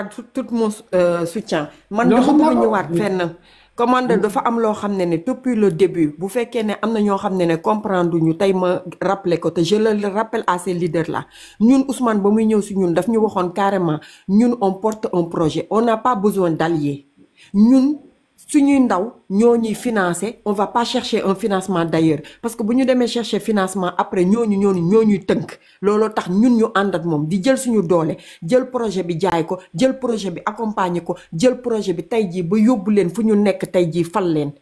tout mon soutien man dama bëgg ñëwaat fenn commande dafa am loo xam ne depuis le début bu fekkee ne am na ñoo xam ne comprendre ñu tey ma rappeler ko te je le rappelle à ces leaders là ñun Ousmane ba muy ñëw si ñun daf ñu waxoon carrément ñun on porte un projet on n'a pas besoin d'alliés ñun suñuy ndaw ñoo ñuy financer on va pas chercher un financement d'ailleurs parce que bu ñu demee chercher financement après ñoo ñuy tënk looloo tax ñun ñu ànd ak moom di jël suñu doole jël projet bi jaay ko jël projet bi accompagner ko jël projet bi tey jii ba yóbbu leen fu ñu nekk tey jii fal leen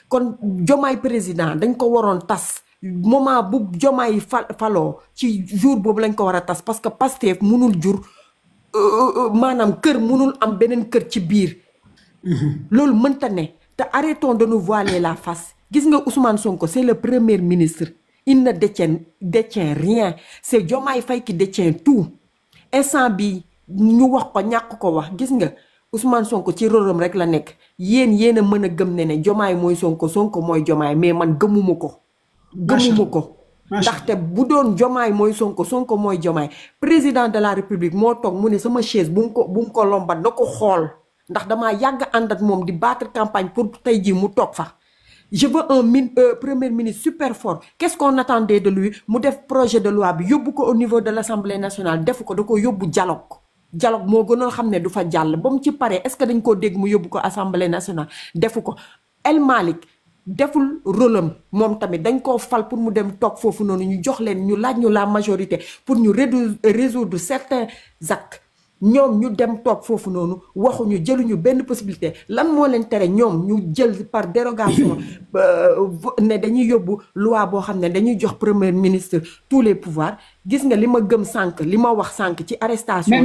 kon Diomaye président dañ ko waroon tas moment bu Diomaye faloo ci jour boobu lañ ko war a tas parce que Pastef mënul jur maanaam kër mënul am beneen kër ci biir. loolu mënta ne te arrêtons de nous voiler la face gis nga Ousmane Sonko c'est le premier ministre il ne détient rien c'est Diomaye Faye qui détient tout instant bi ñu wax ko ñàkk ko wax gis nga Ousmane Sonko ci rôlam rek la nekk yéen a mën a gëm ne Diomaye mooy Sonko Sonko mooy Diomaye mais man gëmuma ko ndaxte bu doon Diomaye mooy Sonko Sonko mooy Diomaye président de la République moo toog mu ne sama chaise bu mu ko lombat na ko xool ndax damaa yàgg ànd ak moom di battre campagne pour tey jii mu toog fa je veux un premier ministre super fort qu'est-ce qu'on attendait de lui mu def projet de loi bi yóbbu ko au niveau de l'Assemblée nationale defu ko da ko yóbbu dialogue moo gënoon xam ne du fa jàll ba mu ci paree est-ce que dañ koo dégg mu yóbbu ko Assemblée nationale defu ko El Malick deful rôle am moom tamit dañ koo fal pour mu dem toog foofu noonu ñu jox leen ñu laaj ñu la majorité pour ñu résoudre certains actes ñoom ñu dem toog foofu noonu waxuñu jëluñu benn possibilité lan moo leen tere ñoom ñu jël par dérogation ne dañuy yóbbu loi boo xam ne dañuy jox premier ministre tous les pouvoirs gis nga li ma gëm sànq li ma wax sànq ci arrestation.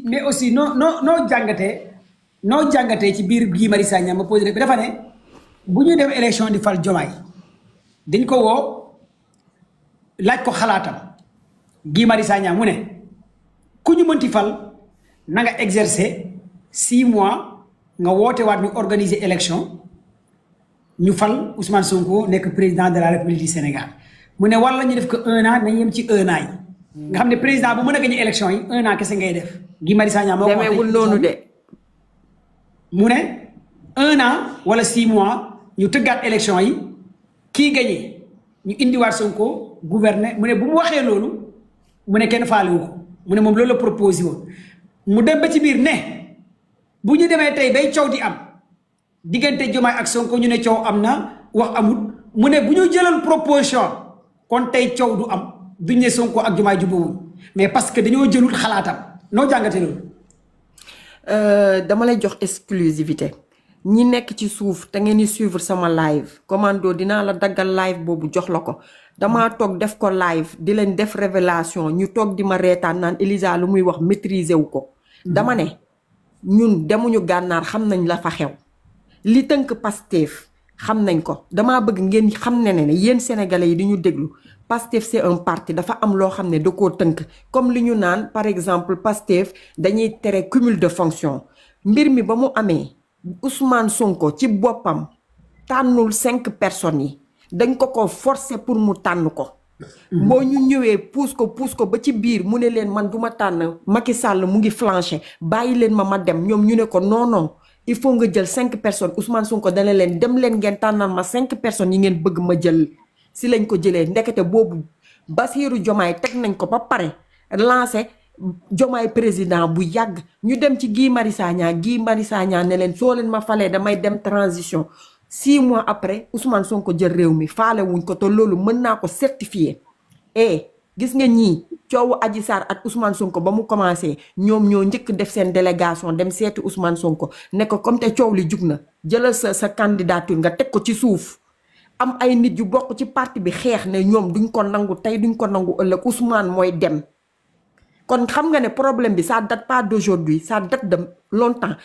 mais aussi noo jàngatee ci biir Guy Marius Sagna ma posé bi dafa ne bu ñuy dem élection di fal Diomaye dañ ko woo laaj ko xalaatam Guy Marius Sagna mu ne. ku ñu mënti fal na nga exercer 6 mois nga woote waat ñu organiser élection ñu fal Ousmane Sonko nekk président de la République du Sénégal mu ne wala ñu def ko 1 an nañ yem ci 1 an yi. nga xam ne président bu mën a gagné élection yi 1 an kese ngay def. Guy Marius Sagna moo ko wax demeewul noonu de. mu ne 1 an wala 6 mois ñu tëggaat élection yi kii gagné ñu indiwaat Sonko gouverner mu ne bu mu waxee loolu mu ne kenn faalewu ko. mu ne moom loolu la proposé woon mu dem ba ci biir ne bu ñu demee tey bay coow di am diggante Diomaye ak Sonko ñu ne coow am na wax amut mu ne bu ñu jëloon proposition kon tey coow du am duñ ne Sonko ak Diomaye jubóowuñ mais parce que dañoo jëlul xalaatam noo jàngate loolu. dama lay jox exclusivité ñi nekk ci suuf te ngeen di suivre sama live commando dinaa la daggal live boobu jox la ko. damaa toog def ko live di leen def révélation ñu toog di ma reetaan naan Elisa lu muy wax maîtriser wu ko. dama ne ñun demuñu gànnaar xam nañ la fa xew. li tënk Pastef xam nañ ko damaa bëgg ngeen xam ne yéen sénégalais yi di ñu déglu Pastef c'est un parti dafa am loo xam ne da koo tënk comme li ñu naan par exemple Pastef dañuy tere cumul de fonction mbir mi ba mu amee Ousmane Sonko ci boppam tànnul 5 personnes yi. dañ ko forcer pour mu tànn ko. boo ñu ñëwee puus ko ba ci biir mu ne leen man du ma tànn Macky Sall mu ngi flanché bàyyi leen ma dem ñoom ñu ne ko non il faut nga jël 5 personnes Ousmane Sonko dana leen dem leen ngeen tànnal ma 5 personnes yi ngeen bëgg ma jël si lañ ko jëlee ndekete boobu Bassirou Diomaye teg nañ ko ba pare lancé Diomaye président bu yàgg ñu dem ci Guy Marius Sagna ne leen soo leen ma falee damay dem transition. 6 mois après Ousmane Sonko jël réew mi faale wuñ ko te loolu mën naa ko certifier gis nga ñii coowu Adji Sarr ak Ousmane Sonko ba mu commencé ñoom ñoo njëkk def seen délégation dem seeti Ousmane Sonko ne ko comme te coow li jug na jëlal sa candidature nga teg ko ci suuf am ay nit yu bokk ci parti bi xeex ne ñoom duñ ko nangu tey duñ ko nangu ëllëg Ousmane mooy dem. kon xam nga ne problème bi ça date pas d'aujourd'hui ça date de longtemps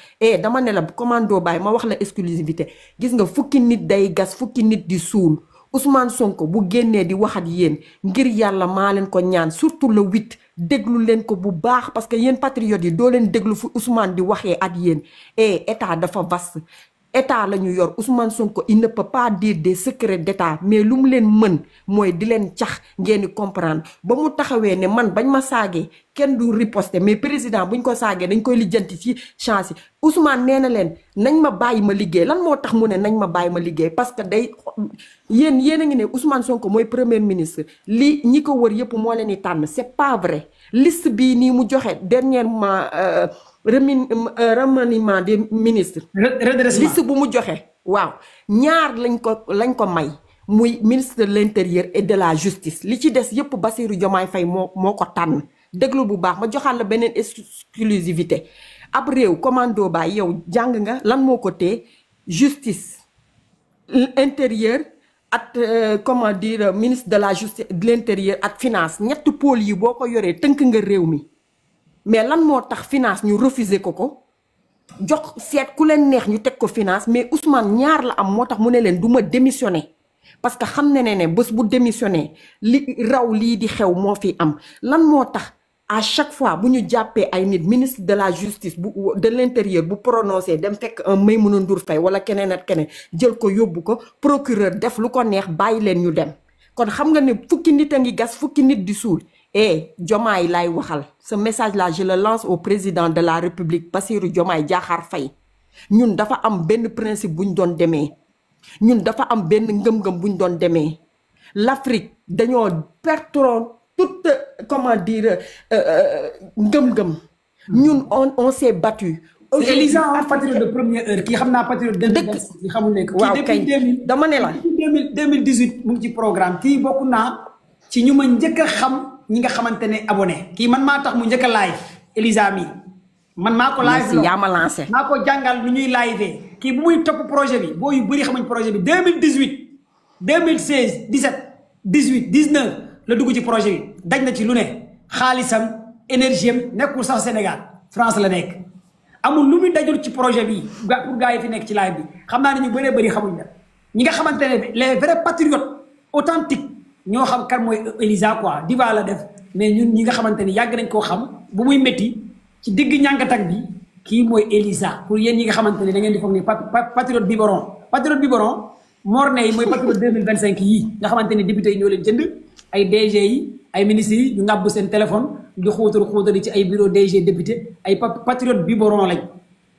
dama ne la commando baay ma wax la exclusivité gis nga fukki nit day gas fukki nit di suul Ousmane Sonko bu génnee di waxat yéen ngir yàlla maa leen ko ñaan surtout le 8 déglu leen ko bu baax parce que yéen patriotes yi doo leen déglu fu Ousmane di waxee at yéen état dafa vaste état la ñu yor Ousmane Sonko il ne peut pas dire des secrets d'état mais lu mu leen mën mooy di leen cax ngeen di comprendre ba mu taxawee ne man bañ ma saagee kenn du riposter mais président buñ ko saagee dañ koy lijjanti ci chance yi Ousmane nee na leen nañ ma bàyyi ma liggéey lan moo tax mu ne nañ ma bàyyi ma liggéey parce que day yéen a ngi ne Ousmane Sonko mooy premier ministre li ñi ko wër yëpp moo leen di tànn c'est pas vrai liste bii nii mu joxe dernièrement remaniement des ministres liste bu mu joxe waaw ñaar lañ ko may muy ministre de l'intérieur et de la justice li ci des yëpp Bassirou Diomaye Faye moo ko tànn déglu bu baax ma joxal la beneen exclusivité ab réew commando baay yow jàng nga lan moo ko tee justice intérieur ak comment dire ministre de la justice de l'intérieur ak finance ñetti pôle yi boo ko yoree tënk nga réew mi mais lan moo tax finance ñu refuser ko jox seet ku leen neex ñu teg ko finance mais Ousmane ñaar la am moo tax mu ne leen du ma démissionner parce que xam ne bés bu démissionner li raw lii di xew moo fi am lan moo tax à chaque fois bu ñu jàppee ay nit ministre de la justice de l'intérieur bu prononcé dem fekk un Maïmouna Ndour Faye wala keneen ak keneen jël ko yóbbu ko procureur def lu ko neex bàyyi leen ñu dem kon xam nga ne fukki nit a ngi gas fukki nit di suul Diomaye laay waxal ce message là je le lance au président de la République Bassirou Diomaye Diakhar Faye ñun dafa am benn principe bu ñu doon demee ñun dafa am benn ngëm-ngëm bu ñu doon demee l'Afrique dañoo pertoon toute comment dire ngëm-ngëm ñun on s'est battu Elisa patriote de première heure kii xam naa patriote dëgg ki xamul nekk waaw kay dama ne la 2018 mu ngi ci programme kii bokk naa ci ñu ma njëkk a xam ñi nga xamante ne abonné kii man maa tax mu njëkk a live Elisa mi man maa ko live yaa ma lancé maa ko jàngal lu ñuy live kii bu muy topp projet bi boo yu bëri xamuñ projet bi 2018 2016 17 18 19 la dugg ci projet bi daj na ci lu ne xaalisam énergie am nekkul sax Sénégal France la nekk amul lu muy dajul ci projet bi pour gars yi fi nekk ci live bi xam naa ne ñu bëree bëri xamuñ la ñi nga xamante ne les vrais patriotes authentiques ñoo xam kan mooy Elisa quoi diva la def mais ñun ñi nga xamante ni yàgg nañ koo xam bu muy métti ci digg ñàngatag bi kii mooy Elisa pour yéen ñi nga xamante ne da ngeen di foog ni patriote biberon morne yi mooy patriote 2025 yii nga xamante ni député yi ñoo leen jënd ay DG yi ay ministres yi ñu ngàbb seen téléphone di xuutali ci ay bureau DG député ay patriote biberon lañ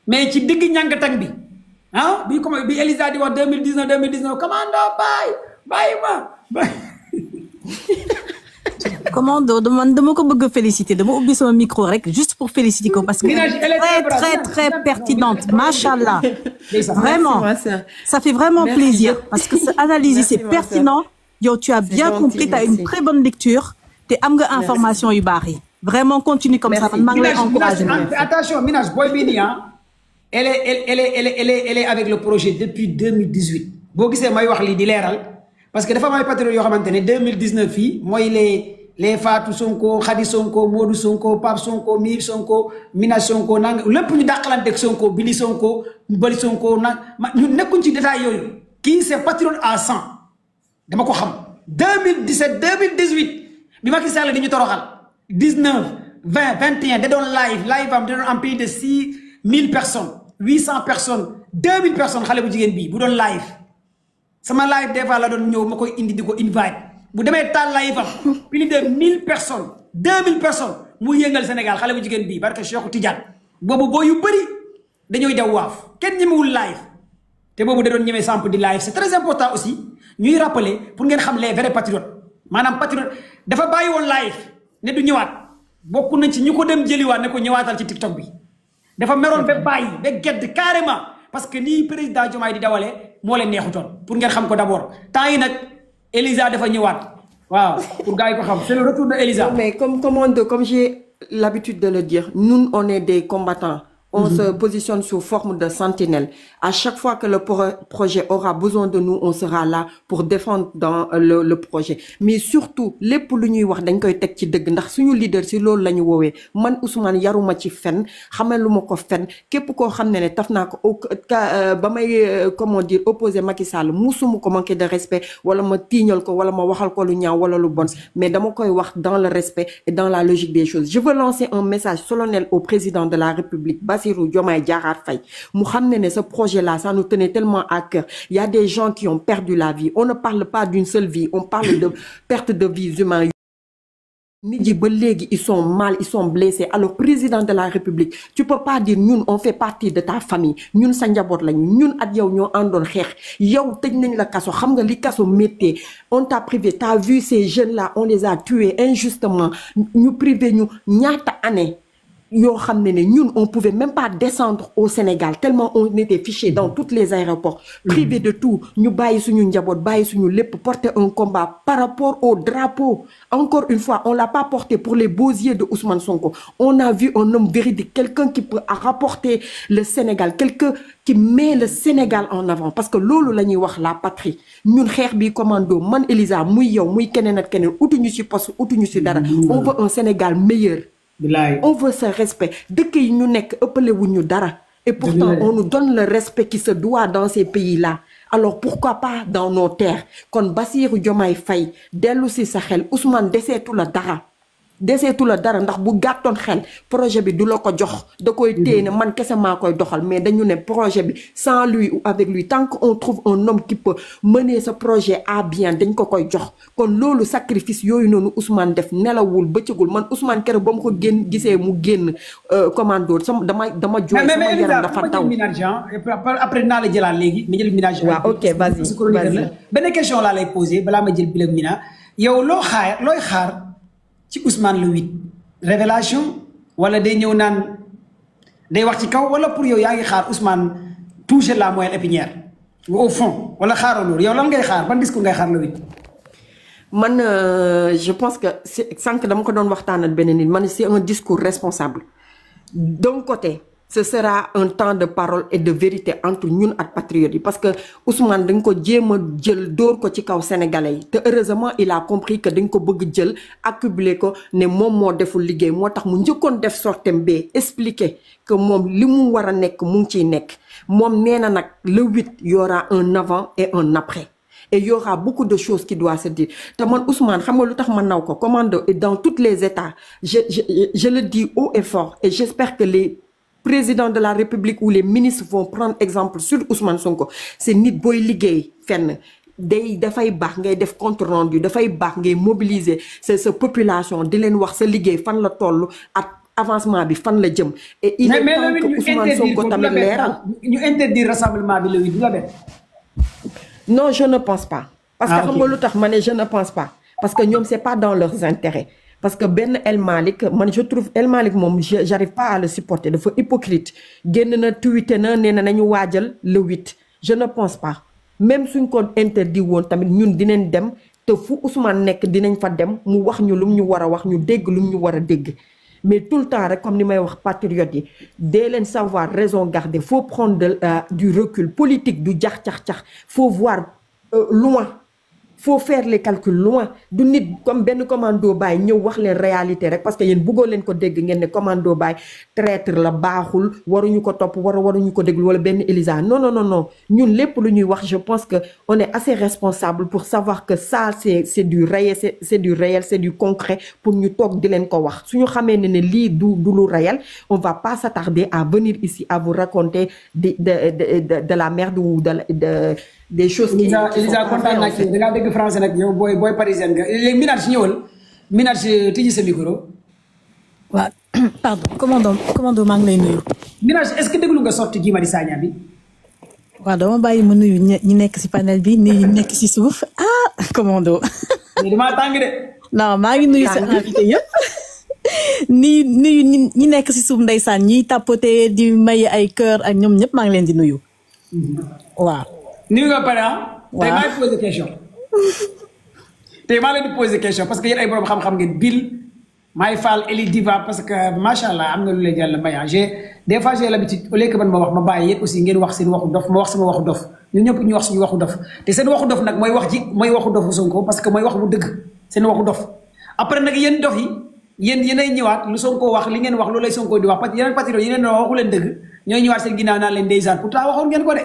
mais ci digg ñàngatag bi bi Elisa di wax 2019 commando bàyyi ma Commando dama ko bëgg féliciter dama ubbi sama micro rek juste pour féliciter ko parce que très pertinente machallah vraiment ça fait vraiment plaisir parce que sa analyse yi c'est pertinent yow tu as bien compris tu as une très bonne lecture te am nga information yu baax yi vraiment continue comme ça man maa ngi lay encourager attention Minaj boy bii nii elle est avec le projet depuis 2018 boo gisee may wax lii di leeral parce que dafa am ay patriotes yoo xamante ne 2019 fii mooy les Fatou Sonko Khady Sonko Modou Sonko Pape Sonko Mir Sonko Mina Sonko nang lépp ñu dàqalanteeg Sonko Billy Sonko Bali Sonko ñu nekkuñ ci détail yooyu kii c'est patriote à 100 dama ko xam 2017 2018 bi Macky Sall di ñu toroxal 19 20 21 da doon live am da doon am plus de 6000 personnes 800 personnes 2000 personnes xale bu jigéen bii bu doon live sama live des fois la doon ñëw ma koy indi di ko invite bu demee taal live am plus de 1000 personnes 2000 personnes mu yëngal Sénégal xale bu jigéen bii barke Cheikh Tidiane boobu boo yu bëri dañooy daw waaf kenn ñemewul live te boobu da doon ñemee samp di live c'est très important aussi ñuy rappeler pour ngeen xam les vrais patriotes maanaam patriote dafa bàyyi woon live ne du ñëwaat bokk nañ ci ñu ko dem jëliwaat ne ko ñëwaatal ci TikTok bi dafa meroon ba bàyyi ba gedd carrément parce que nii président Diomaye di dawalee moo leen neexutoon pour ngeen xam ko d'abord temps yi nag Elisa dafa ñëwaat waaw pour gars yi ko xam c'est le retour de Elisa. mais comme j'ai l'habitude de le dire nous on est des combattants. On se positionne sous forme de sentinelle. À chaque fois que le projet aura besoin de nous, on sera là pour défendre dans le projet. Mais surtout, lépp lu ñuy wax dañ koy teg ci dëgg ndax suñu leader si loolu la ñu woowee man Ousmane yaruma ci fen xamaluma ko fen képp koo xam ne taf naa ko ba may comment dire opposer Macky Sall musuma ko manquer de respect wala ma tiiñal ko wala ma waxal ko lu ñaaw wala lu bon mais dama koy wax dans le respect et dans la logique des choses. Je veux lancer un message solennel au président de la République Bassirou Diomaye Diakhar Faye mu xam ne ce projet là ça nous tenait tellement à cœur. Il y a des gens qui ont perdu la vie. On ne parle pas d'une seule vie, on parle de perte de vies humaines. Ils sont mal, ils sont blessés. Alors, président de la République, tu peux pas dire nous, on fait partie de ta famille. Nous, Sanjabot la nous, at yow ñoo andon xex. Yow tej nañ la kasso, xam nga li kasso mété. On t'a privé, t'as vu ces jeunes là, on les a tués injustement. Ñu privé ñu ñaata année. Nous, on pouvait même pas descendre au Sénégal tellement on était fichés dans tous les aéroports, privés de tout. Nous porter un combat par rapport au drapeau. Encore une fois, on l'a pas porté pour les beaux yeux de Ousmane Sonko. On a vu un homme véridique, quelqu'un qui peut rapporter le Sénégal, quelqu'un qui met le Sénégal en avant. Parce que lolo la ñuy wax la patrie. Ñun xex bi commando man Elisa muy yow muy keneen ak keneen utuñu ci poste utuñu ci dara. On veut un Sénégal meilleur. On veut ce respect. Dès que nous sommes appelés dara. Et pourtant, on nous donne le respect qui se doit dans ces pays-là. Alors pourquoi pas dans nos terres? Quand Bassirou Diomaye Faye, dellu si sa xel, Ousmane deseetu la dara. Deseetu la dara ndax bu gàttoon xel projet bi du la ko jox da koy téye ne man kese maa koy doxal mais dañu ne projet bi sans lui ou avec lui tant qu'on trouve un homme qui peut mener ce projet à bien dañ ko koy jox kon loolu sacrifice yooyu noonu Ousmane def nelawul bëccëgul man Ousmane keroog ba mu ko gisee mu génn commando sama dama jooy sama yaram dafa taw après naa la jëlaat léegi ma jël minage waaw ok vas-y benn question laa lay posé balaa ma jël bilam mina yow looy xaar ci Ousmane le 8 révélation wala day ñëw naan day wax ci kaw wala pour yow yaa ngi xaar Ousmane toucher la moelle épinière au fond wala xaaroo loolu yow lan ngay xaar ban discours ngay xaar le 8 man je pense que sànq dama ko doon waxtaan ak beneen nit man c'est un discours responsable d'un côté ce sera un temps de parole et de vérité entre ñun ak patriotes parce que Ousmane dañ ko jéem a jël dóor ko ci kaw sénégalais yi te heureusement il a compris que dañ ko bëgg jël accubler ko ne moom moo deful liggéey moo tax mu njëkkoon def sortem bee expliquer que moom li mu war a nekk mu ngi ciy nekk moom nee na nag le 8 y aura un avant et un après. Et il y aura beaucoup de choses qui doivent se dire. Taman Ousmane, commando, et dans tous les États, je le dis haut et fort, et j'espère que les présidents de la République ou les ministres vont prendre exemple sur Ousmane Sonko. C'est nit boy liggéey fenn dafay baax ngay def compte rendu dafay baax ngay mobiliser sa population di leen wax sa liggéey fan la toll ak avancement bi fan la jëm. Et il est temps que Ousmane Sonko tamit leeral. Ñu interdire rassemblement bi le 8 du la def. Non, je ne pense pas. Parce que je ne pense pas. Parce que nous, c'est pas dans leurs intérêts. Parce que Ben El Malik, je trouve El Malik, j'arrive pas à le supporter. Il faut hypocrite. Le 8. Je ne pense pas. Même si on interdit, nous dinañ dem te fu Ousmane nek dinañ fa dem mu wax ñu lum ñu wara wax ñu dégg lum ñu wara dégg. Mais tout le temps, comme ni may wax patriote, dès len savoir raison garder, faut prendre du recul politique, du faut voir loin. Faut faire les calculs loin. Du nit comme ben commando bay ñew wax leen réalité rek parce que yeen bëggo leen ko dégg ngeen ne commando bay traître la baaxul waruñu ko top waruñu ko dégg wala ben Elisa. Non. Ñun lépp lu ñuy wax je pense que on est assez responsable pour savoir que ça c'est du réel, c'est du réel, c'est du concret pour ñu tok di leen ko wax. Suñu xamé né li du lu réel, on va pas s'attarder à venir ici à vous raconter de la merde ou des choses qui Elisa kontaan naa ci da nga dégg français nag yow boy parisien nga léegi Minaj ñëwal Minaj tijji sa micro. waaw pardon commando maa ngi lay nuyu. Minaj est-ce que déglu nga sorti Guy Marius Sagna bi. waaw dama bàyyi ma nuyu ñi nekk ci panel bi nuyu ñi nekk ci suuf commando. mais dama tàng de. non maa ngi nuyu sa invité yëpp. nuyu ñi nekk ci suuf ndeysaan ñiy tapoter di may ay cœur ak ñoom ñëpp maa ngi leen di nuyu. waaw. nuyu nga pare tey maa ngi posé question. tey maa leen di posé question parce que yéen ay borom xam-xam ngeen Bill maay Fall Eli Diva parce que macha allah am na lu leen yàlla may des fois j'ai l'habitude au lieu que man ma wax ma bàyyi yéen aussi ngeen wax seen waxu dof ma wax sama waxu dof ñun ñëpp ñu wax suñu waxu dof te seen waxu dof nag mooy wax ji mooy waxu dofu Sonko parce que mooy wax bu dëgg seen waxu dof après nag yéen dof yi yéenay ñëwaat lu Sonko wax li ngeen wax loolu lay Sonko di wax parce que yeneen patriote yeneen waxu leen dëgg ñooy ñëwaat seen ginnaaw naan leen ndeysaan pourtant waxoon ngeen ko de